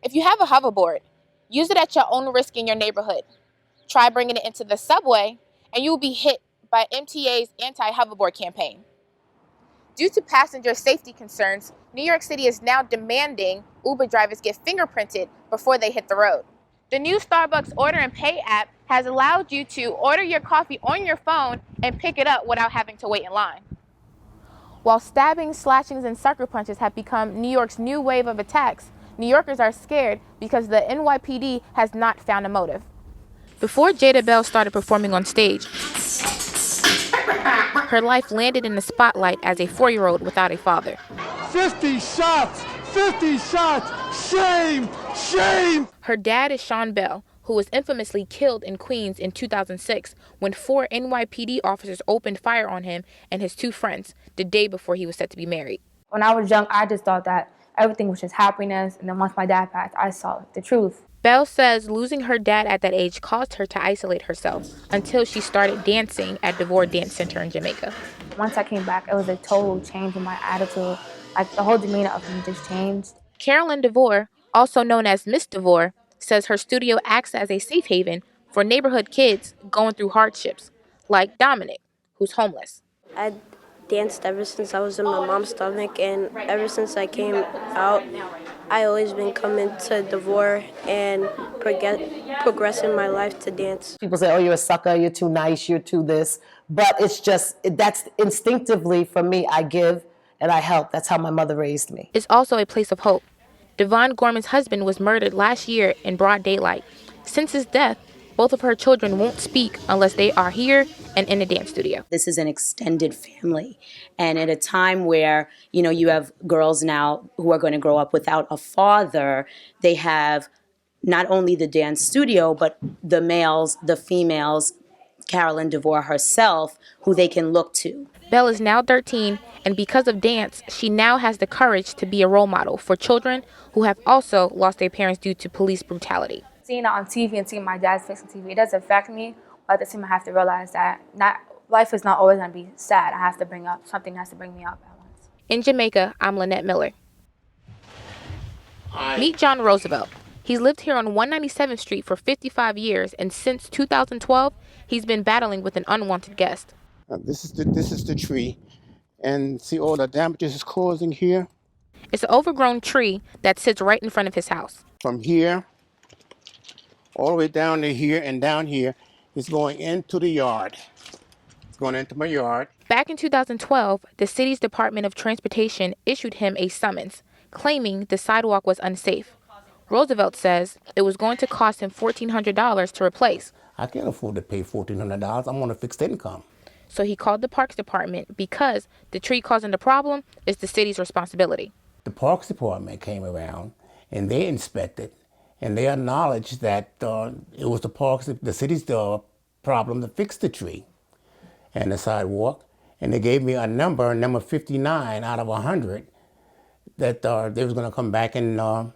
If you have a hoverboard, use it at your own risk in your neighborhood. Try bringing it into the subway, and you will be hit by MTA's anti-hoverboard campaign. Due to passenger safety concerns, New York City is now demanding Uber drivers get fingerprinted before they hit the road. The new Starbucks Order and Pay app has allowed you to order your coffee on your phone and pick it up without having to wait in line. While stabbings, slashings, and sucker punches have become New York's new wave of attacks, New Yorkers are scared because the NYPD has not found a motive. Before Jada Bell started performing on stage, her life landed in the spotlight as a 4-year-old without a father. 50 shots! 50 shots! Shame! Shame! Her dad is Sean Bell, who was infamously killed in Queens in 2006 when 4 NYPD officers opened fire on him and his 2 friends the day before he was set to be married. When I was young, I just thought that everything was just happiness, and then once my dad passed, I saw the truth. Bell says losing her dad at that age caused her to isolate herself until she started dancing at DeVore Dance Center in Jamaica. Once I came back, it was a total change in my attitude. Like, the whole demeanor of me just changed. Carolyn DeVore, also known as Miss DeVore, says her studio acts as a safe haven for neighborhood kids going through hardships, like Dominic, who's homeless. I danced ever since I was in my mom's stomach, and ever since I came out, I always been coming to DeVore and progressing my life to dance. People say, oh, you're a sucker, you're too nice, you're too this. But it's just, that's instinctively for me, I give and I help. That's how my mother raised me. It's also a place of hope. Devon Gorman's husband was murdered last year in broad daylight. Since his death, both of her children won't speak unless they are here and in the dance studio. This is an extended family. And at a time where, you have girls now who are going to grow up without a father, they have not only the dance studio, but the males, the females, Carolyn DeVore herself, who they can look to. Belle is now 13, and because of dance, she now has the courage to be a role model for children who have also lost their parents due to police brutality. Seeing it on TV and seeing my dad's face on TV, it does affect me, but at the same time I have to realize that life is not always going to be sad. I have to bring up something that has to bring me up at once. In Jamaica, I'm Lynnette Miller. Meet John Roosevelt. He's lived here on 197th Street for 55 years, and since 2012, he's been battling with an unwanted guest. This is the tree, and see all the damages it's causing here? It's an overgrown tree that sits right in front of his house. From here, all the way down to here and down here, is going into the yard. It's going into my yard. Back in 2012, the city's Department of Transportation issued him a summons, claiming the sidewalk was unsafe. Roosevelt says it was going to cost him $1,400 to replace. I can't afford to pay $1,400. I'm on a fixed income. So he called the Parks Department because the tree causing the problem is the city's responsibility. The Parks Department came around and they inspected and they acknowledged that it was the city's problem to fix the tree and the sidewalk. And they gave me a number 59 out of 100, that they was going to come back and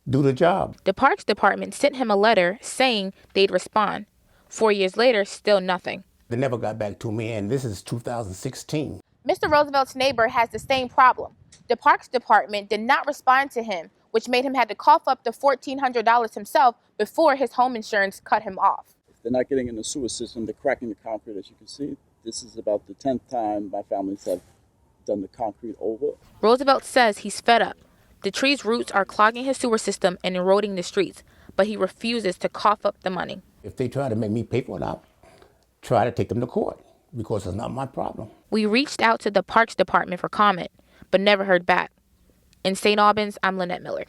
do the job. The Parks Department sent him a letter saying they'd respond. 4 years later, still nothing. They never got back to me, and this is 2016. Mr. Roosevelt's neighbor has the same problem. The Parks Department did not respond to him, which made him have to cough up the $1,400 himself before his home insurance cut him off. They're not getting in the sewer system. They're cracking the concrete, as you can see. This is about the 10th time my families have done the concrete over. Roosevelt says he's fed up. The tree's roots are clogging his sewer system and eroding the streets, but he refuses to cough up the money. If they try to make me pay for it, I'll try to take them to court because it's not my problem. We reached out to the Parks Department for comment, but never heard back. In St. Albans, I'm Lynnette Miller.